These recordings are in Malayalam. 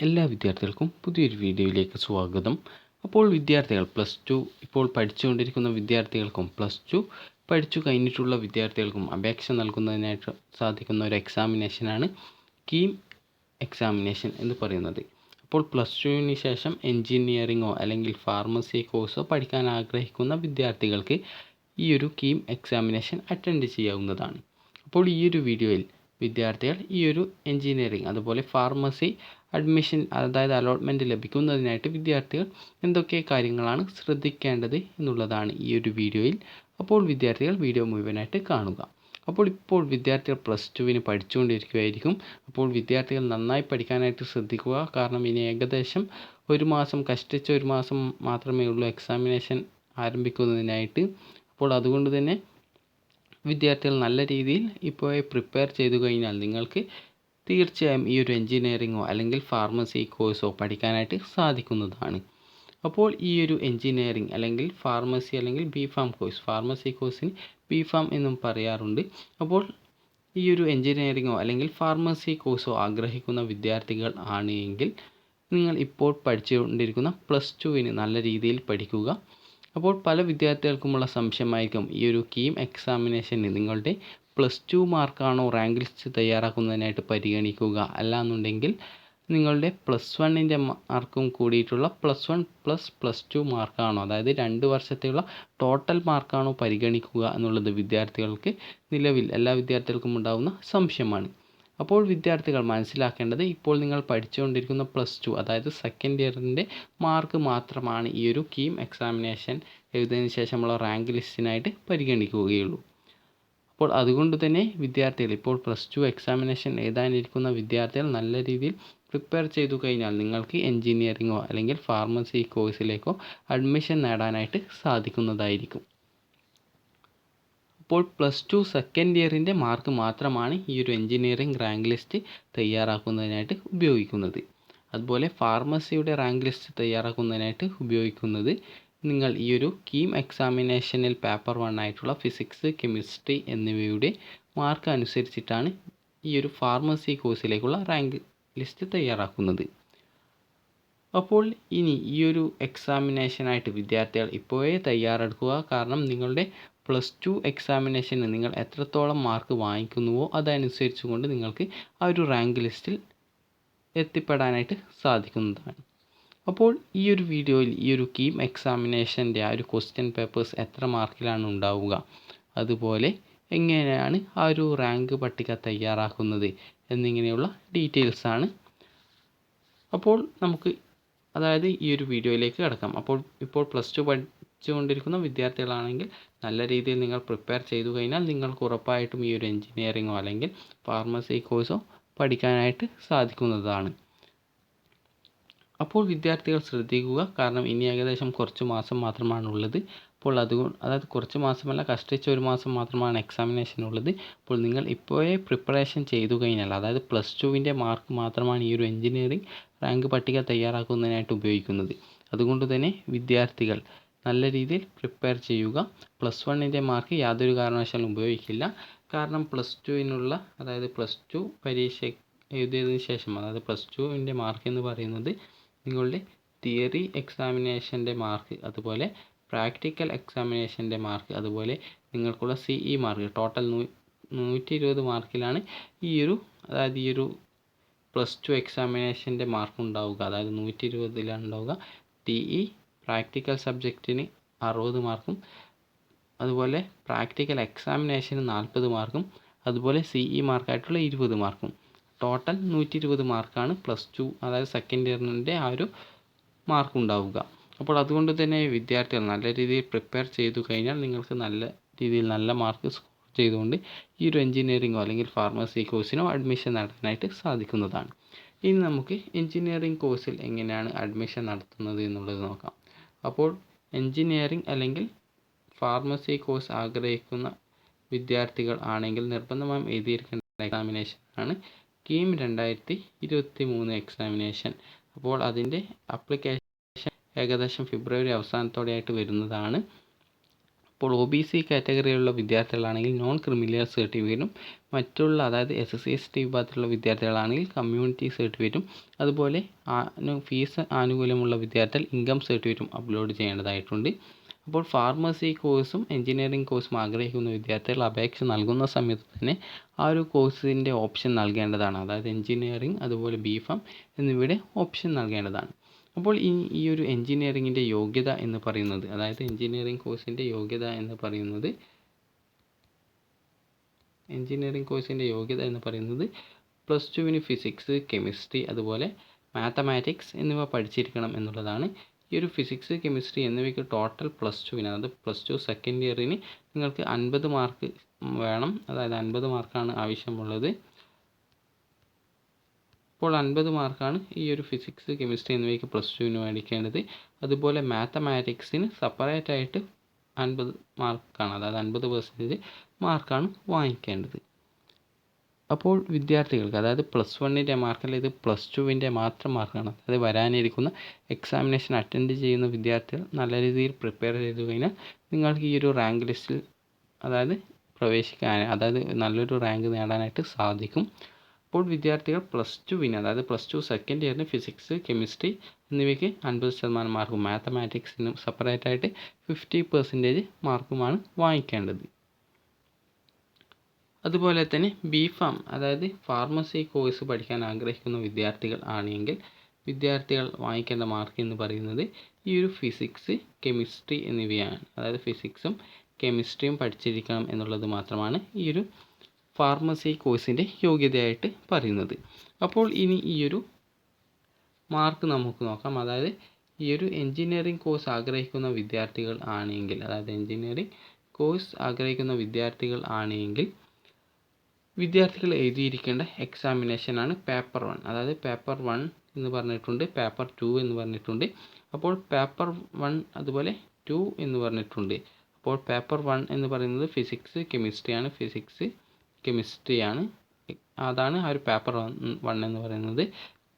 എല്ലാ വിദ്യാർത്ഥികൾക്കും പുതിയൊരു വീഡിയോയിലേക്ക് സ്വാഗതം. അപ്പോൾ വിദ്യാർത്ഥികൾ +2 ഇപ്പോൾ പഠിച്ചുകൊണ്ടിരിക്കുന്ന വിദ്യാർത്ഥികൾക്കും +2 പഠിച്ചു കഴിഞ്ഞിട്ടുള്ള വിദ്യാർത്ഥികൾക്കും അപേക്ഷ നൽകുന്നതിനായിട്ട് സാധിക്കുന്ന ഒരു എക്സാമിനേഷനാണ് കീം എക്സാമിനേഷൻ എന്ന് പറയുന്നത്. അപ്പോൾ +2വിന് ശേഷം എൻജിനീയറിങ്ങോ അല്ലെങ്കിൽ ഫാർമസി കോഴ്സോ പഠിക്കാൻ ആഗ്രഹിക്കുന്ന വിദ്യാർത്ഥികൾക്ക് ഈ ഒരു കീം എക്സാമിനേഷൻ അറ്റൻഡ് ചെയ്യാവുന്നതാണ്. അപ്പോൾ ഈ ഒരു വീഡിയോയിൽ വിദ്യാർത്ഥികൾ ഈ ഒരു എൻജിനീയറിംഗ് അതുപോലെ ഫാർമസി അഡ്മിഷൻ അതായത് അലോട്ട്മെൻറ്റ് ലഭിക്കുന്നതിനായിട്ട് വിദ്യാർത്ഥികൾ എന്തൊക്കെ കാര്യങ്ങളാണ് ശ്രദ്ധിക്കേണ്ടത് എന്നുള്ളതാണ് ഈ ഒരു വീഡിയോയിൽ. അപ്പോൾ വിദ്യാർത്ഥികൾ വീഡിയോ മുഴുവനായിട്ട് കാണുക. ഇപ്പോൾ വിദ്യാർത്ഥികൾ +2വിന് പഠിച്ചുകൊണ്ടിരിക്കുകയായിരിക്കും. അപ്പോൾ വിദ്യാർത്ഥികൾ നന്നായി പഠിക്കാനായിട്ട് ശ്രദ്ധിക്കുക. കാരണം ഇനി ഏകദേശം ഒരു മാസം കഷ്ടിച്ച ഒരു മാസം മാത്രമേ ഉള്ളൂ എക്സാമിനേഷൻ ആരംഭിക്കുന്നതിനായിട്ട്. അപ്പോൾ അതുകൊണ്ട് തന്നെ വിദ്യാർത്ഥികൾ നല്ല രീതിയിൽ ഇപ്പോഴേ പ്രിപ്പയർ ചെയ്തു കഴിഞ്ഞാൽ നിങ്ങൾക്ക് തീർച്ചയായും ഈ ഒരു എൻജിനീയറിങ്ങോ അല്ലെങ്കിൽ ഫാർമസി കോഴ്സോ പഠിക്കാനായിട്ട് സാധിക്കുന്നതാണ്. അപ്പോൾ ഈ ഒരു എൻജിനീയറിംഗ് അല്ലെങ്കിൽ ഫാർമസി അല്ലെങ്കിൽ ബി.ഫാം കോഴ്സ്, ഫാർമസി കോഴ്സിന് ബി.ഫാം എന്നും പറയാറുണ്ട്. അപ്പോൾ ഈ ഒരു എൻജിനീയറിങ്ങോ അല്ലെങ്കിൽ ഫാർമസി കോഴ്സോ ആഗ്രഹിക്കുന്ന വിദ്യാർത്ഥികൾ ആണ് എങ്കിൽ നിങ്ങൾ ഇപ്പോൾ പഠിച്ചുകൊണ്ടിരിക്കുന്ന +2വിന് നല്ല രീതിയിൽ പഠിക്കുക. അപ്പോൾ പല വിദ്യാർത്ഥികൾക്കുമുള്ള സംശയമായിരിക്കും ഈ ഒരു കീം എക്സാമിനേഷന് നിങ്ങളുടെ +2 മാർക്കാണോ റാങ്ക് ലിസ്റ്റ് തയ്യാറാക്കുന്നതിനായിട്ട് പരിഗണിക്കുക, അല്ലാന്നുണ്ടെങ്കിൽ നിങ്ങളുടെ +1ൻ്റെ മാർക്കും കൂടിയിട്ടുള്ള +1 + +2 മാർക്കാണോ, അതായത് 2 വർഷത്തെയുള്ള ടോട്ടൽ മാർക്കാണോ പരിഗണിക്കുക എന്നുള്ളത് വിദ്യാർത്ഥികൾക്ക് നിലവിൽ എല്ലാ വിദ്യാർത്ഥികൾക്കും ഉണ്ടാകുന്ന സംശയമാണ്. അപ്പോൾ വിദ്യാർത്ഥികൾ മനസ്സിലാക്കേണ്ടത് ഇപ്പോൾ നിങ്ങൾ പഠിച്ചുകൊണ്ടിരിക്കുന്ന +2 അതായത് സെക്കൻഡ് ഇയറിൻ്റെ മാർക്ക് മാത്രമാണ് ഈ ഒരു കീം എക്സാമിനേഷൻ എഴുതിയതിന് ശേഷമുള്ള റാങ്ക് ലിസ്റ്റിനായിട്ട് പരിഗണിക്കുകയുള്ളൂ. അപ്പോൾ അതുകൊണ്ട് തന്നെ വിദ്യാർത്ഥികൾ ഇപ്പോൾ +2 എക്സാമിനേഷൻ എഴുതാനിരിക്കുന്ന വിദ്യാർത്ഥികൾ നല്ല രീതിയിൽ പ്രിപ്പയർ ചെയ്തു കഴിഞ്ഞാൽ നിങ്ങൾക്ക് എൻജിനീയറിങ്ങോ അല്ലെങ്കിൽ ഫാർമസി കോഴ്സിലേക്കോ അഡ്മിഷൻ നേടാനായിട്ട് സാധിക്കുന്നതായിരിക്കും. അപ്പോൾ +2 സെക്കൻഡ് ഇയറിൻ്റെ മാർക്ക് മാത്രമാണ് ഈ ഒരു എൻജിനീയറിംഗ് റാങ്ക് ലിസ്റ്റ് തയ്യാറാക്കുന്നതിനായിട്ട് ഉപയോഗിക്കുന്നത്. അതുപോലെ ഫാർമസിയുടെ റാങ്ക് ലിസ്റ്റ് തയ്യാറാക്കുന്നതിനായിട്ട് ഉപയോഗിക്കുന്നത് നിങ്ങൾ ഈ ഒരു കീം എക്സാമിനേഷനിൽ പേപ്പർ 1 ആയിട്ടുള്ള ഫിസിക്സ്, കെമിസ്ട്രി എന്നിവയുടെ മാർക്ക് അനുസരിച്ചിട്ടാണ് ഈ ഒരു ഫാർമസി കോഴ്സിലേക്കുള്ള റാങ്ക് ലിസ്റ്റ് തയ്യാറാക്കുന്നത്. അപ്പോൾ ഇനി ഈ ഒരു എക്സാമിനേഷനായിട്ട് വിദ്യാർത്ഥികൾ ഇപ്പോഴേ തയ്യാറെടുക്കുക. കാരണം നിങ്ങളുടെ +2 എക്സാമിനേഷന് നിങ്ങൾ എത്രത്തോളം മാർക്ക് വാങ്ങിക്കുന്നുവോ അതനുസരിച്ച് കൊണ്ട് നിങ്ങൾക്ക് ആ ഒരു റാങ്ക് ലിസ്റ്റിൽ എത്തിപ്പെടാനായിട്ട് സാധിക്കുന്നതാണ്. അപ്പോൾ ഈ ഒരു വീഡിയോയിൽ ഈ ഒരു കീം എക്സാമിനേഷൻ്റെ ആ ഒരു ക്വസ്റ്റ്യൻ പേപ്പേഴ്സ് എത്ര മാർക്കിലാണ് ഉണ്ടാവുക, അതുപോലെ എങ്ങനെയാണ് ആ ഒരു റാങ്ക് പട്ടിക തയ്യാറാക്കുന്നത് എന്നിങ്ങനെയുള്ള ഡീറ്റെയിൽസാണ്. അപ്പോൾ നമുക്ക് അതായത് ഈ ഒരു വീഡിയോയിലേക്ക് കിടക്കാം. അപ്പോൾ ഇപ്പോൾ +2 പഠിച്ചുകൊണ്ടിരിക്കുന്ന വിദ്യാർത്ഥികളാണെങ്കിൽ നല്ല രീതിയിൽ നിങ്ങൾ പ്രിപ്പയർ ചെയ്തു കഴിഞ്ഞാൽ നിങ്ങൾക്ക് ഉറപ്പായിട്ടും ഈ ഒരു എൻജിനീയറിങ്ങോ അല്ലെങ്കിൽ ഫാർമസി കോഴ്സോ പഠിക്കാനായിട്ട് സാധിക്കുന്നതാണ്. അപ്പോൾ വിദ്യാർത്ഥികൾ ശ്രദ്ധിക്കുക. കാരണം ഇനി ഏകദേശം കുറച്ച് മാസം മാത്രമാണുള്ളത്. അപ്പോൾ അതായത് കുറച്ച് മാസമല്ല, കഷ്ടിച്ച ഒരു മാസം മാത്രമാണ് എക്സാമിനേഷൻ ഉള്ളത്. അപ്പോൾ നിങ്ങൾ ഇപ്പോഴേ പ്രിപ്പറേഷൻ ചെയ്തു കഴിഞ്ഞാൽ അതായത് +2വിൻ്റെ മാർക്ക് മാത്രമാണ് ഈ ഒരു എൻജിനീയറിംഗ് റാങ്ക് പട്ടിക തയ്യാറാക്കുന്നതിനായിട്ട് ഉപയോഗിക്കുന്നത്. അതുകൊണ്ട് തന്നെ വിദ്യാർത്ഥികൾ നല്ല രീതിയിൽ പ്രിപ്പയർ ചെയ്യുക. +1ൻ്റെ മാർക്ക് യാതൊരു കാരണവശാലും ഉപയോഗിക്കില്ല. കാരണം +2വിനുള്ള അതായത് +2 പരീക്ഷ എഴുതിയതിന് ശേഷം അതായത് +2വിൻ്റെ മാർക്ക് എന്ന് പറയുന്നത് നിങ്ങളുടെ തിയറി എക്സാമിനേഷൻ്റെ മാർക്ക്, അതുപോലെ പ്രാക്ടിക്കൽ എക്സാമിനേഷൻ്റെ മാർക്ക്, അതുപോലെ നിങ്ങൾക്കുള്ള CE മാർക്ക് ടോട്ടൽ 120 മാർക്കിലാണ് അതായത് ഈ ഒരു +2 എക്സാമിനേഷൻ്റെ മാർക്ക് ഉണ്ടാവുക. അതായത് 120ലാണ് ഉണ്ടാവുക. TE പ്രാക്ടിക്കൽ സബ്ജക്റ്റിന് 60 മാർക്കും, അതുപോലെ പ്രാക്ടിക്കൽ എക്സാമിനേഷന് 40 മാർക്കും, അതുപോലെ CE മാർക്കായിട്ടുള്ള 20 മാർക്കും. ടോട്ടൽ 120 മാർക്കാണ് +2 അതായത് സെക്കൻഡ് ഇയറിൻ്റെ ആ ഒരു മാർക്ക് ഉണ്ടാവുക. അപ്പോൾ അതുകൊണ്ട് തന്നെ വിദ്യാർത്ഥികൾ നല്ല രീതിയിൽ പ്രിപ്പയർ ചെയ്തു കഴിഞ്ഞാൽ നിങ്ങൾക്ക് നല്ല രീതിയിൽ നല്ല മാർക്ക് സ്കോർ ചെയ്തുകൊണ്ട് ഈ ഒരു എൻജിനീയറിങ്ങോ അല്ലെങ്കിൽ ഫാർമസി കോഴ്സിനോ അഡ്മിഷൻ നടത്താനായിട്ട് സാധിക്കുന്നതാണ്. ഇനി നമുക്ക് എൻജിനീയറിംഗ് കോഴ്സിൽ എങ്ങനെയാണ് അഡ്മിഷൻ നടത്തുന്നത് എന്നുള്ളത് നോക്കാം. അപ്പോൾ എൻജിനീയറിംഗ് അല്ലെങ്കിൽ ഫാർമസി കോഴ്സ് ആഗ്രഹിക്കുന്ന വിദ്യാർത്ഥികൾ ആണെങ്കിൽ നിർബന്ധമായും എഴുതിയിരിക്കേണ്ട എക്സാമിനേഷനാണ് കീം 2023 എക്സാമിനേഷൻ. അപ്പോൾ അതിൻ്റെ ആപ്ലിക്കേഷൻ ഏകദേശം ഫെബ്രുവരി അവസാനത്തോടെയായിട്ട് വരുന്നതാണ്. അപ്പോൾ OBC കാറ്റഗറിയിലുള്ള വിദ്യാർത്ഥികളാണെങ്കിൽ നോൺ ക്രിമിനൽ സർട്ടിഫിക്കറ്റും, മറ്റുള്ള അതായത് SC/ST വിഭാഗത്തിലുള്ള വിദ്യാർത്ഥികളാണെങ്കിൽ കമ്മ്യൂണിറ്റി സർട്ടിഫിക്കറ്റും, അതുപോലെ ഫീസ് ആനുകൂല്യമുള്ള വിദ്യാർത്ഥികൾ ഇൻകം സർട്ടിഫിക്കറ്റും അപ്ലോഡ് ചെയ്യേണ്ടതായിട്ടുണ്ട്. അപ്പോൾ ഫാർമസി കോഴ്സും എഞ്ചിനീയറിംഗ് കോഴ്സും ആഗ്രഹിക്കുന്ന വിദ്യാർത്ഥികൾ അപേക്ഷ നൽകുന്ന സമയത്ത് തന്നെ ആ ഒരു കോഴ്സിൻ്റെ ഓപ്ഷൻ നൽകേണ്ടതാണ്. അതായത് എഞ്ചിനീയറിംഗ്, അതുപോലെ BPharm എന്നിവയുടെ ഓപ്ഷൻ നൽകേണ്ടതാണ്. അപ്പോൾ ഈ ഒരു എഞ്ചിനീയറിംഗിൻ്റെ യോഗ്യത എന്ന് പറയുന്നത്, അതായത് എഞ്ചിനീയറിംഗ് കോഴ്സിൻ്റെ യോഗ്യത എന്ന് പറയുന്നത് +2 ഫിസിക്സ്, കെമിസ്ട്രി, അതുപോലെ മാത്തമാറ്റിക്സ് എന്നിവ പഠിച്ചിരിക്കണം എന്നുള്ളതാണ്. ഈ ഒരു ഫിസിക്സ്, കെമിസ്ട്രി എന്നിവയ്ക്ക് ടോട്ടൽ +2, അതായത് +2 സെക്കൻഡ് ഇയറിന് നിങ്ങൾക്ക് 50 മാർക്ക് വേണം. അതായത് 50 മാർക്കാണ് ആവശ്യമുള്ളത്. അപ്പോൾ 50 മാർക്കാണ് ഈ ഒരു ഫിസിക്സ്, കെമിസ്ട്രി എന്നിവയ്ക്ക് +2 മേടിക്കേണ്ടത്. അതുപോലെ മാത്തമാറ്റിക്സിന് സെപ്പറേറ്റ് ആയിട്ട് 50 മാർക്കാണ്, അതായത് 50% മാർക്കാണ് വാങ്ങിക്കേണ്ടത്. അപ്പോൾ വിദ്യാർത്ഥികൾക്ക്, അതായത് +1ൻ്റെ മാർക്കല്ല, ഇത് +2ൻ്റെ മാത്രം മാർക്കാണ്. അതായത് വരാനിരിക്കുന്ന എക്സാമിനേഷൻ അറ്റൻഡ് ചെയ്യുന്ന വിദ്യാർത്ഥികൾ നല്ല രീതിയിൽ പ്രിപ്പയർ ചെയ്തു കഴിഞ്ഞാൽ നിങ്ങൾക്ക് ഈ ഒരു റാങ്ക് ലിസ്റ്റിൽ അതായത് പ്രവേശിക്കാൻ, അതായത് നല്ലൊരു റാങ്ക് നേടാനായിട്ട് സാധിക്കും. അപ്പോൾ വിദ്യാർത്ഥികൾ +2വിന്, അതായത് +2 സെക്കൻഡ് ഇയറിന് ഫിസിക്സ്, കെമിസ്ട്രി എന്നിവയ്ക്ക് 50% മാർക്കും, മാത്തമാറ്റിക്സിനും സെപ്പറേറ്റ് ആയിട്ട് 50% മാർക്കുമാണ് വാങ്ങിക്കേണ്ടത്. അതുപോലെ തന്നെ BPharm, അതായത് ഫാർമസി കോഴ്സ് പഠിക്കാൻ ആഗ്രഹിക്കുന്ന വിദ്യാർത്ഥികൾ ആണെങ്കിൽ വിദ്യാർത്ഥികൾ വാങ്ങിക്കേണ്ട മാർക്ക് എന്ന് പറയുന്നത് ഈ ഒരു ഫിസിക്സ്, കെമിസ്ട്രി എന്നിവയാണ്. അതായത് ഫിസിക്സും കെമിസ്ട്രിയും പഠിച്ചിരിക്കണം എന്നുള്ളത് മാത്രമാണ് ഈ ഒരു ഫാർമസി കോഴ്സിൻ്റെ യോഗ്യതയായിട്ട് പറയുന്നത്. അപ്പോൾ ഇനി ഈ ഒരു മാർക്ക് നമുക്ക് നോക്കാം. അതായത് ഈ ഒരു എഞ്ചിനീയറിംഗ് കോഴ്സ് ആഗ്രഹിക്കുന്ന വിദ്യാർത്ഥികൾ ആണെങ്കിൽ, അതായത് എഞ്ചിനീയറിംഗ് കോഴ്സ് ആഗ്രഹിക്കുന്ന വിദ്യാർത്ഥികൾ ആണെങ്കിൽ വിദ്യാർത്ഥികൾ എഴുതിയിരിക്കേണ്ട എക്സാമിനേഷനാണ് പേപ്പർ 1. അതായത് പേപ്പർ 1 എന്ന് പറഞ്ഞിട്ടുണ്ട്, പേപ്പർ 2 എന്ന് പറഞ്ഞിട്ടുണ്ട്. അപ്പോൾ പേപ്പർ 1 അതുപോലെ 2 എന്ന് പറഞ്ഞിട്ടുണ്ട്. അപ്പോൾ പേപ്പർ 1 എന്ന് പറയുന്നത് ഫിസിക്സ്, കെമിസ്ട്രിയാണ്. അതാണ് ആ ഒരു പേപ്പർ 1 എന്ന് പറയുന്നത്.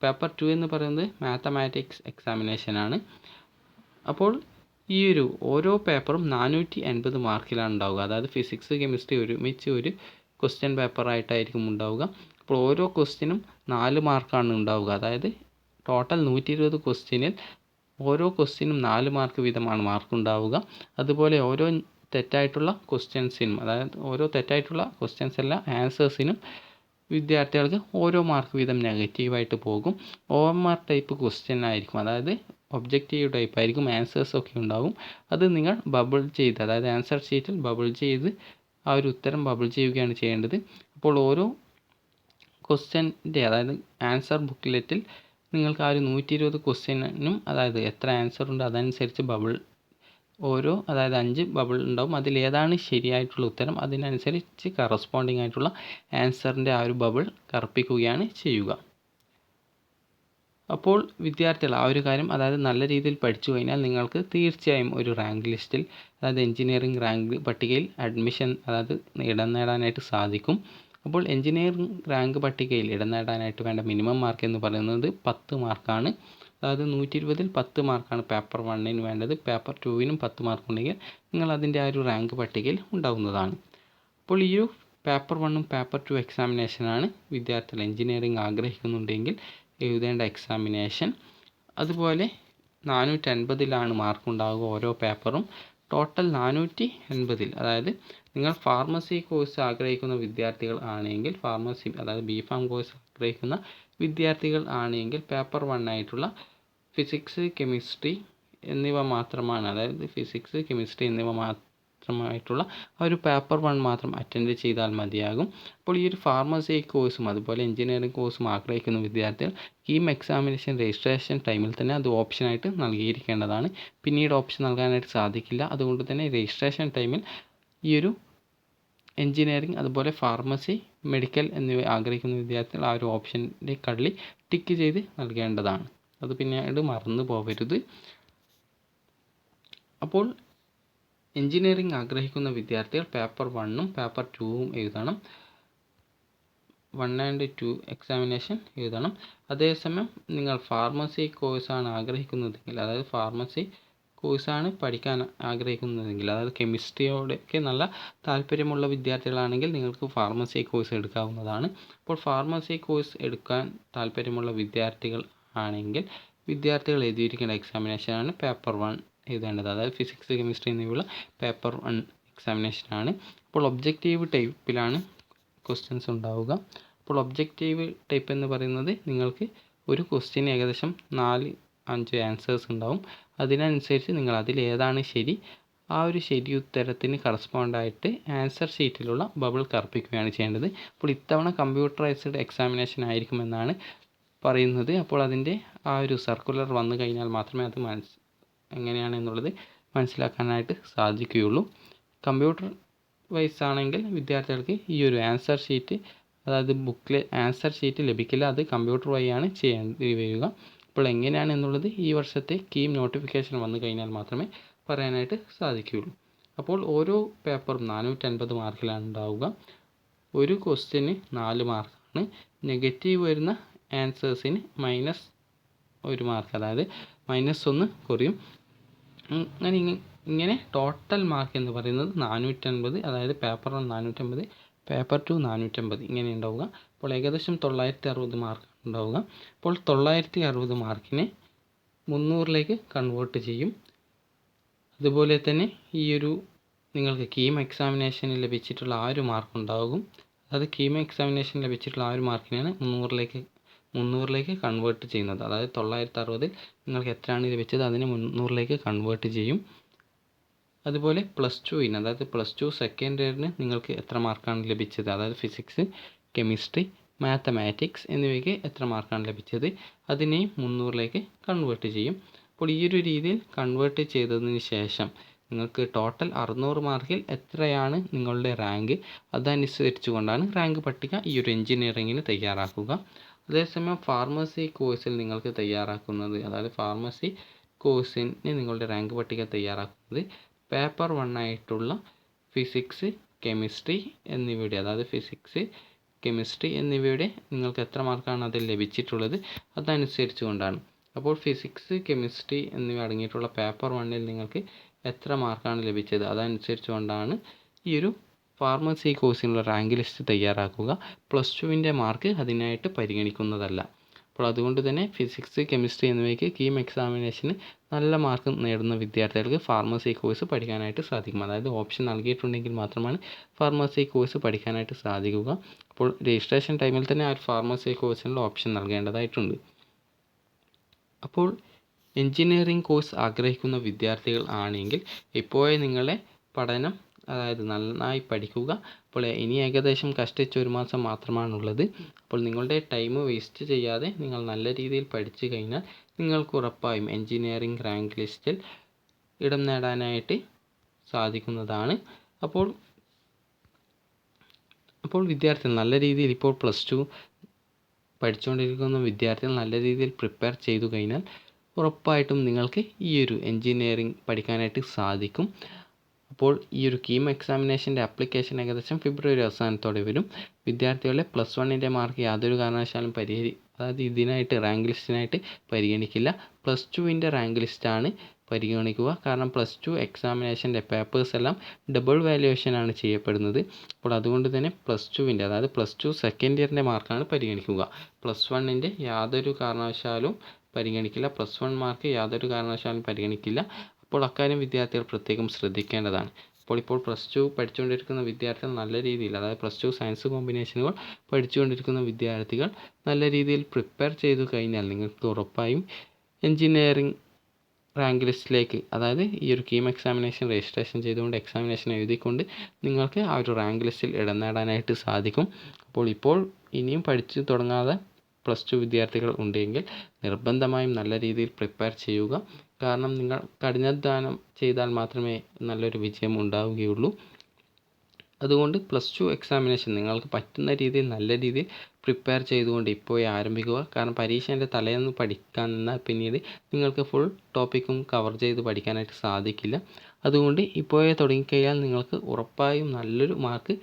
പേപ്പർ 2 എന്ന് പറയുന്നത് മാത്തമാറ്റിക്സ് എക്സാമിനേഷനാണ്. അപ്പോൾ ഈ ഒരു ഓരോ പേപ്പറും 480 മാർക്കിലാണ് ഉണ്ടാവുക. അതായത് ഫിസിക്സ്, കെമിസ്ട്രി ഒരുമിച്ച് ഒരു ക്വസ്റ്റ്യൻ പേപ്പറായിട്ടായിരിക്കും ഉണ്ടാവുക. അപ്പോൾ ഓരോ ക്വസ്റ്റ്യനും 4 മാർക്കാണ് ഉണ്ടാവുക. അതായത് ടോട്ടൽ 120 ക്വസ്റ്റ്യനിൽ ഓരോ ക്വസ്റ്റ്യനും 4 മാർക്ക് വീതമാണ് മാർക്ക് ഉണ്ടാവുക. അതുപോലെ ഓരോ തെറ്റായിട്ടുള്ള ക്വസ്റ്റ്യൻസിനും, അതായത് ഓരോ തെറ്റായിട്ടുള്ള ക്വസ്റ്റ്യൻസ് അല്ല, ആൻസേഴ്സിനും വിദ്യാർത്ഥികൾക്ക് ഓരോ മാർക്ക് വീതം നെഗറ്റീവായിട്ട് പോകും. OMR ടൈപ്പ് ക്വസ്റ്റ്യൻ ആയിരിക്കും, അതായത് ഒബ്ജക്റ്റീവ് ടൈപ്പ് ആയിരിക്കും. ആൻസേഴ്സൊക്കെ ഉണ്ടാവും. അത് നിങ്ങൾ ബബിൾ ചെയ്ത്, അതായത് ആൻസർ ഷീറ്റിൽ ബബിൾ ചെയ്ത് ആ ഒരു ഉത്തരം ബബിൾ ചെയ്യുകയാണ് ചെയ്യേണ്ടത്. അപ്പോൾ ഓരോ ക്വസ്റ്റ്യൻ്റെ, അതായത് ആൻസർ ബുക്ക്ലെറ്റിൽ നിങ്ങൾക്ക് ആ ഒരു 120 ക്വസ്റ്റ്യനും, അതായത് എത്ര ആൻസർ ഉണ്ട് അതനുസരിച്ച് അതായത് 5 ബബിൾ ഉണ്ടാവും. അതിലേതാണ് ശരിയായിട്ടുള്ള ഉത്തരം അതിനനുസരിച്ച് കറസ്പോണ്ടിങ് ആയിട്ടുള്ള ആൻസറിൻ്റെ ആ ഒരു ബബിൾ കറുപ്പിക്കുകയാണ് ചെയ്യുക. അപ്പോൾ വിദ്യാർത്ഥികൾ ആ ഒരു കാര്യം, അതായത് നല്ല രീതിയിൽ പഠിച്ചു കഴിഞ്ഞാൽ നിങ്ങൾക്ക് തീർച്ചയായും ഒരു റാങ്ക് ലിസ്റ്റിൽ, അതായത് എഞ്ചിനീയറിംഗ് റാങ്ക് പട്ടികയിൽ അഡ്മിഷൻ, അതായത് ഇടം നേടാനായിട്ട് സാധിക്കും. അപ്പോൾ എഞ്ചിനീയറിംഗ് റാങ്ക് പട്ടികയിൽ ഇടം നേടാനായിട്ട് വേണ്ട മിനിമം മാർക്ക് എന്ന് പറയുന്നത് 10 മാർക്കാണ്. അതായത് 120ൽ 10 മാർക്കാണ് പേപ്പർ 1ന് വേണ്ടത്. പേപ്പർ 2വിനും 10 മാർക്ക് ഉണ്ടെങ്കിൽ നിങ്ങൾ അതിൻ്റെ ആ ഒരു റാങ്ക് പട്ടികയിൽ ഉണ്ടാവുന്നതാണ്. അപ്പോൾ ഈ ഒരു പേപ്പർ 1ഉം പേപ്പർ 2 എക്സാമിനേഷനാണ് വിദ്യാർത്ഥികൾ എഞ്ചിനീയറിംഗ് ആഗ്രഹിക്കുന്നുണ്ടെങ്കിൽ എഴുതേണ്ട എക്സാമിനേഷൻ. അതുപോലെ 480ലാണ് മാർക്ക് ഉണ്ടാകുക ഓരോ പേപ്പറും. ടോട്ടൽ 480ൽ, അതായത് നിങ്ങൾ ഫാർമസി കോഴ്സ് ആഗ്രഹിക്കുന്ന വിദ്യാർത്ഥികൾ ആണെങ്കിൽ, അതായത് BPharm കോഴ്സ് ആഗ്രഹിക്കുന്ന വിദ്യാർത്ഥികൾ ആണെങ്കിൽ പേപ്പർ 1 ആയിട്ടുള്ള ഫിസിക്സ്, കെമിസ്ട്രി എന്നിവ മാത്രമാണ്, അതായത് ഫിസിക്സ്, കെമിസ്ട്രി എന്നിവ മാത്രമായിട്ടുള്ള ആ ഒരു പേപ്പർ 1 മാത്രം അറ്റൻഡ് ചെയ്താൽ മതിയാകും. അപ്പോൾ ഈ ഒരു ഫാർമസി കോഴ്സും അതുപോലെ എഞ്ചിനീയറിംഗ് കോഴ്സും ആഗ്രഹിക്കുന്ന വിദ്യാർത്ഥികൾ KEAM എക്സാമിനേഷൻ രജിസ്ട്രേഷൻ ടൈമിൽ തന്നെ അത് ഓപ്ഷനായിട്ട് നൽകിയിരിക്കേണ്ടതാണ്. പിന്നീട് ഓപ്ഷൻ നൽകാനായിട്ട് സാധിക്കില്ല. അതുകൊണ്ട് തന്നെ രജിസ്ട്രേഷൻ ടൈമിൽ ഈ ഒരു എഞ്ചിനീയറിംഗ്, അതുപോലെ ഫാർമസി, മെഡിക്കൽ എന്നിവ ആഗ്രഹിക്കുന്ന വിദ്യാർത്ഥികൾ ആ ഒരു ഓപ്ഷൻ്റെ കള്ളി ടിക്ക് ചെയ്ത് നൽകേണ്ടതാണ്. അത് പിന്നീട് മറന്നു പോകരുത്. അപ്പോൾ എഞ്ചിനീയറിംഗ് ആഗ്രഹിക്കുന്ന വിദ്യാർത്ഥികൾ പേപ്പർ 1ഉം പേപ്പർ 2ഉം എഴുതണം. 1 and 2 എക്സാമിനേഷൻ എഴുതണം. അതേസമയം നിങ്ങൾ ഫാർമസി കോഴ്സാണ് ആഗ്രഹിക്കുന്നതെങ്കിൽ, അതായത് ഫാർമസി കോഴ്സാണ് പഠിക്കാൻ ആഗ്രഹിക്കുന്നതെങ്കിൽ, അതായത് കെമിസ്ട്രിയോടൊക്കെ നല്ല താല്പര്യമുള്ള വിദ്യാർത്ഥികളാണെങ്കിൽ നിങ്ങൾക്ക് ഫാർമസി കോഴ്സ് എടുക്കാവുന്നതാണ്. അപ്പോൾ ഫാർമസി കോഴ്സ് എടുക്കാൻ താല്പര്യമുള്ള വിദ്യാർത്ഥികൾ ആണെങ്കിൽ വിദ്യാർത്ഥികൾ എഴുതിയിരിക്കേണ്ട എക്സാമിനേഷനാണ് പേപ്പർ 1 എഴുതേണ്ടത്. അതായത് ഫിസിക്സ്, കെമിസ്ട്രി എന്നിവയുള്ള പേപ്പർ 1 എക്സാമിനേഷനാണ്. അപ്പോൾ ഒബ്ജക്റ്റീവ് ടൈപ്പിലാണ് ക്വസ്റ്റ്യൻസ് ഉണ്ടാവുക. അപ്പോൾ ഒബ്ജക്റ്റീവ് ടൈപ്പ് എന്ന് പറയുന്നത് നിങ്ങൾക്ക് ഒരു ക്വസ്റ്റ്യന് ഏകദേശം 4-5 ആൻസേഴ്സ് ഉണ്ടാവും. അതിനനുസരിച്ച് നിങ്ങൾ അതിലേതാണ് ശരി, ആ ഒരു ശരി ഉത്തരത്തിന് കറസ്പോണ്ടായിട്ട് ആൻസർ ഷീറ്റിലുള്ള ബബിൾ കറുപ്പിക്കുകയാണ് ചെയ്യേണ്ടത്. അപ്പോൾ ഇത്തവണ കമ്പ്യൂട്ടറൈസ്ഡ് എക്സാമിനേഷൻ ആയിരിക്കുമെന്നാണ് പറയുന്നത്. അപ്പോൾ അതിൻ്റെ ആ ഒരു സർക്കുലർ വന്നു കഴിഞ്ഞാൽ മാത്രമേ അത് എങ്ങനെയാണെന്നുള്ളത് മനസ്സിലാക്കാനായിട്ട് സാധിക്കുകയുള്ളൂ. കമ്പ്യൂട്ടർ വൈസ് ആണെങ്കിൽ വിദ്യാർത്ഥികൾക്ക് ഈ ഒരു ആൻസർ ഷീറ്റ്, അതായത് ബുക്കിലെ ആൻസർ ഷീറ്റ് ലഭിക്കില്ല. അത് കമ്പ്യൂട്ടർ വഴിയാണ് ചെയ്യേണ്ടി വരിക. അപ്പോൾ എങ്ങനെയാണെന്നുള്ളത് ഈ വർഷത്തെ കീം നോട്ടിഫിക്കേഷൻ വന്നു കഴിഞ്ഞാൽ മാത്രമേ പറയാനായിട്ട് സാധിക്കുകയുള്ളൂ. അപ്പോൾ ഓരോ പേപ്പറും 450 മാർക്കിലാണ് ഉണ്ടാവുക. ഒരു ക്വസ്റ്റ്യന് 4 മാർക്കാണ്. നെഗറ്റീവ് വരുന്ന ആൻസേഴ്സിന് -1 മാർക്ക്, അതായത് -1 കുറയും. ഇങ്ങനെ ടോട്ടൽ മാർക്ക് എന്ന് പറയുന്നത് 450, അതായത് പേപ്പർ 1 450, പേപ്പർ 2 450 ഇങ്ങനെ ഉണ്ടാവുക. അപ്പോൾ ഏകദേശം 960 മാർക്ക് ഉണ്ടാവുക. അപ്പോൾ 960 മാർക്കിനെ 300ലേക്ക് കൺവേർട്ട് ചെയ്യും. അതുപോലെ തന്നെ ഈ ഒരു നിങ്ങൾക്ക് കീം എക്സാമിനേഷനിൽ ലഭിച്ചിട്ടുള്ള ആ ഒരു മാർക്ക് ഉണ്ടാകും. അതായത് കീം എക്സാമിനേഷൻ ലഭിച്ചിട്ടുള്ള ആ ഒരു മാർക്കിനെയാണ് 300ലേക്ക് കൺവേർട്ട് ചെയ്യുന്നത്. അതായത് 960 നിങ്ങൾക്ക് എത്രയാണ് ലഭിച്ചത് അതിനെ 300ലേക്ക് കൺവേർട്ട് ചെയ്യും. അതുപോലെ +2-ന്, അതായത് +2 സെക്കൻഡ് ഇയറിന് നിങ്ങൾക്ക് എത്ര മാർക്കാണ് ലഭിച്ചത്, അതായത് ഫിസിക്സ്, കെമിസ്ട്രി, മാത്തമാറ്റിക്സ് എന്നിവയ്ക്ക് എത്ര മാർക്കാണ് ലഭിച്ചത് അതിനെ 300ലേക്ക് കൺവേർട്ട് ചെയ്യും. അപ്പോൾ ഈ ഒരു രീതിയിൽ കൺവേർട്ട് ചെയ്തതിന് ശേഷം നിങ്ങൾക്ക് ടോട്ടൽ 600 മാർക്കിൽ എത്രയാണ് നിങ്ങളുടെ റാങ്ക്, അതനുസരിച്ച് കൊണ്ടാണ് റാങ്ക് പട്ടിക ഈ ഒരു എഞ്ചിനീയറിങ്ങിന് തയ്യാറാക്കുക. അതേസമയം ഫാർമസി കോഴ്സിൽ നിങ്ങൾക്ക് തയ്യാറാക്കുന്നത്, അതായത് ഫാർമസി കോഴ്സിന് നിങ്ങളുടെ റാങ്ക് പട്ടിക തയ്യാറാക്കുന്നത് പേപ്പർ 1 ആയിട്ടുള്ള ഫിസിക്സ്, കെമിസ്ട്രി എന്നിവയുടെ, അതായത് ഫിസിക്സ്, കെമിസ്ട്രി എന്നിവയുടെ നിങ്ങൾക്ക് എത്ര മാർക്കാണ് അതിൽ ലഭിച്ചിട്ടുള്ളത് അതനുസരിച്ച് കൊണ്ടാണ്. അപ്പോൾ ഫിസിക്സ്, കെമിസ്ട്രി എന്നിവ അടങ്ങിയിട്ടുള്ള പേപ്പർ 1-ൽ നിങ്ങൾക്ക് എത്ര മാർക്കാണ് ലഭിച്ചത് അതനുസരിച്ച് കൊണ്ടാണ് ഈ ഒരു ഫാർമസി കോഴ്സിനുള്ള റാങ്ക് ലിസ്റ്റ് തയ്യാറാക്കുക. +2-ൻ്റെ മാർക്ക് അതിനായിട്ട് പരിഗണിക്കുന്നതല്ല. അപ്പോൾ അതുകൊണ്ട് തന്നെ ഫിസിക്സ്, കെമിസ്ട്രി എന്നിവയ്ക്ക് കീം എക്സാമിനേഷന് നല്ല മാർക്ക് നേടുന്ന വിദ്യാർത്ഥികൾക്ക് ഫാർമസി കോഴ്സ് പഠിക്കാനായിട്ട് സാധിക്കും. അതായത് ഓപ്ഷൻ നൽകിയിട്ടുണ്ടെങ്കിൽ മാത്രമാണ് ഫാർമസി കോഴ്സ് പഠിക്കാനായിട്ട് സാധിക്കുക. അപ്പോൾ രജിസ്ട്രേഷൻ ടൈമിൽ തന്നെ ആ ഒരു ഫാർമസി കോഴ്സിനുള്ള ഓപ്ഷൻ നൽകേണ്ടതായിട്ടുണ്ട്. അപ്പോൾ എഞ്ചിനീയറിംഗ് കോഴ്സ് ആഗ്രഹിക്കുന്ന വിദ്യാർത്ഥികൾ ആണെങ്കിൽ ഇപ്പോഴേ നിങ്ങളുടെ പഠനം, അതായത് നന്നായി പഠിക്കുക. അപ്പോൾ ഇനി ഏകദേശം കഷ്ടിച്ച് 1 മാസം മാത്രമാണുള്ളത്. അപ്പോൾ നിങ്ങളുടെ ടൈം വേസ്റ്റ് ചെയ്യാതെ നിങ്ങൾ നല്ല രീതിയിൽ പഠിച്ചു കഴിഞ്ഞാൽ നിങ്ങൾക്ക് ഉറപ്പായും എഞ്ചിനീയറിംഗ് റാങ്ക് ലിസ്റ്റിൽ ഇടം നേടാനായിട്ട് സാധിക്കുന്നതാണ്. അപ്പോൾ വിദ്യാർത്ഥികൾ നല്ല രീതിയിൽ, ഇപ്പോൾ +2 പഠിച്ചുകൊണ്ടിരിക്കുന്ന വിദ്യാർത്ഥികൾ നല്ല രീതിയിൽ പ്രിപ്പയർ ചെയ്തു കഴിഞ്ഞാൽ ഉറപ്പായിട്ടും നിങ്ങൾക്ക് ഈ ഒരു എഞ്ചിനീയറിംഗ് പഠിക്കാനായിട്ട് സാധിക്കും. അപ്പോൾ ഈ ഒരു കീം എക്സാമിനേഷൻ്റെ ആപ്ലിക്കേഷൻ ഏകദേശം ഫെബ്രുവരി അവസാനത്തോടെ വരും. വിദ്യാർത്ഥികളെ +1-ൻ്റെ മാർക്ക് യാതൊരു കാരണവശാലും അതായത് ഇതിനായിട്ട് റാങ്ക് ലിസ്റ്റിനായിട്ട് പരിഗണിക്കില്ല. +2-ൻ്റെ റാങ്ക് ലിസ്റ്റാണ് പരിഗണിക്കുക. കാരണം +2 എക്സാമിനേഷൻ്റെ പേപ്പേഴ്സ് എല്ലാം ഡബിൾ വാല്യുവേഷനാണ് ചെയ്യപ്പെടുന്നത്. അപ്പോൾ അതുകൊണ്ട് തന്നെ +2-ൻ്റെ, അതായത് +2 സെക്കൻഡ് ഇയറിൻ്റെ മാർക്കാണ് പരിഗണിക്കുക. +1-ൻ്റെ യാതൊരു കാരണവശാലും പരിഗണിക്കില്ല. +1 മാർക്ക് യാതൊരു കാരണവശാലും പരിഗണിക്കില്ല. അപ്പോൾ അക്കാര്യം വിദ്യാർത്ഥികൾ പ്രത്യേകം ശ്രദ്ധിക്കേണ്ടതാണ്. ഇപ്പോൾ +2 പഠിച്ചുകൊണ്ടിരിക്കുന്ന വിദ്യാർത്ഥികൾ നല്ല രീതിയിൽ, അതായത് +2 സയൻസ് കോമ്പിനേഷനുകൾ പഠിച്ചുകൊണ്ടിരിക്കുന്ന വിദ്യാർത്ഥികൾ നല്ല രീതിയിൽ പ്രിപ്പയർ ചെയ്തു കഴിഞ്ഞാൽ നിങ്ങൾക്ക് ഉറപ്പായും എഞ്ചിനീയറിംഗ് റാങ്ക് ലിസ്റ്റിലേക്ക്, അതായത് ഈ ഒരു കീം എക്സാമിനേഷൻ രജിസ്ട്രേഷൻ ചെയ്തുകൊണ്ട് എക്സാമിനേഷൻ എഴുതിക്കൊണ്ട് നിങ്ങൾക്ക് ആ ഒരു റാങ്ക് ലിസ്റ്റിൽ ഇടം നേടാനായിട്ട് സാധിക്കും. ഇപ്പോൾ ഇനിയും പഠിച്ചു തുടങ്ങാതെ +2 വിദ്യാർത്ഥികൾ ഉണ്ടെങ്കിൽ നിർബന്ധമായും നല്ല രീതിയിൽ പ്രിപ്പയർ ചെയ്യുക. കാരണം നിങ്ങൾ കഠിനാധ്വാനം ചെയ്താൽ മാത്രമേ നല്ലൊരു വിജയം ഉണ്ടാവുകയുള്ളൂ. അതുകൊണ്ട് +2 എക്സാമിനേഷൻ നിങ്ങൾക്ക് പറ്റുന്ന രീതിയിൽ നല്ല രീതിയിൽ പ്രിപ്പയർ ചെയ്തുകൊണ്ട് ഇപ്പോഴേ ആരംഭിക്കുക. കാരണം പരീക്ഷേൻ്റെ തലേന്ന് പഠിക്കാൻ നിന്നാൽ പിന്നീട് നിങ്ങൾക്ക് ഫുൾ ടോപ്പിക്കും കവർ ചെയ്ത് പഠിക്കാനായിട്ട് സാധിക്കില്ല. അതുകൊണ്ട് ഇപ്പോഴേ തുടങ്ങിക്കഴിഞ്ഞാൽ നിങ്ങൾക്ക് ഉറപ്പായും നല്ലൊരു മാർക്ക്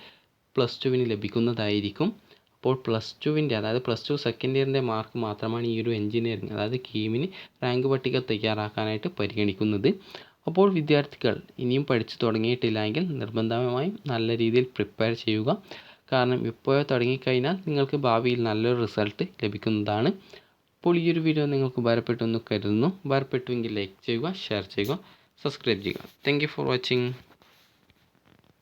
+2-ന് ലഭിക്കുന്നതായിരിക്കും. അപ്പോൾ +2-ൻ്റെ, അതായത് +2 സെക്കൻഡ് ഇയറിൻ്റെ മാർക്ക് മാത്രമാണ് ഈ ഒരു എഞ്ചിനീയറിംഗ്, അതായത് കീമിന് റാങ്ക് പട്ടിക തയ്യാറാക്കാനായിട്ട് പരിഗണിക്കുന്നത്. അപ്പോൾ വിദ്യാർത്ഥികൾ ഇനിയും പഠിച്ചു തുടങ്ങിയിട്ടില്ല എങ്കിൽ നിർബന്ധമായും നല്ല രീതിയിൽ പ്രിപ്പയർ ചെയ്യുക. കാരണം ഇപ്പോഴേ തുടങ്ങിക്കഴിഞ്ഞാൽ നിങ്ങൾക്ക് ഭാവിയിൽ നല്ലൊരു റിസൾട്ട് ലഭിക്കുന്നതാണ്. അപ്പോൾ ഈ ഒരു വീഡിയോ നിങ്ങൾക്ക് ഉപകാരപ്പെട്ടു എന്ന് കരുതുന്നു. ഉപകാരപ്പെട്ടുവെങ്കിൽ ലൈക്ക് ചെയ്യുക, ഷെയർ ചെയ്യുക, സബ്സ്ക്രൈബ് ചെയ്യുക. Thank you for watching.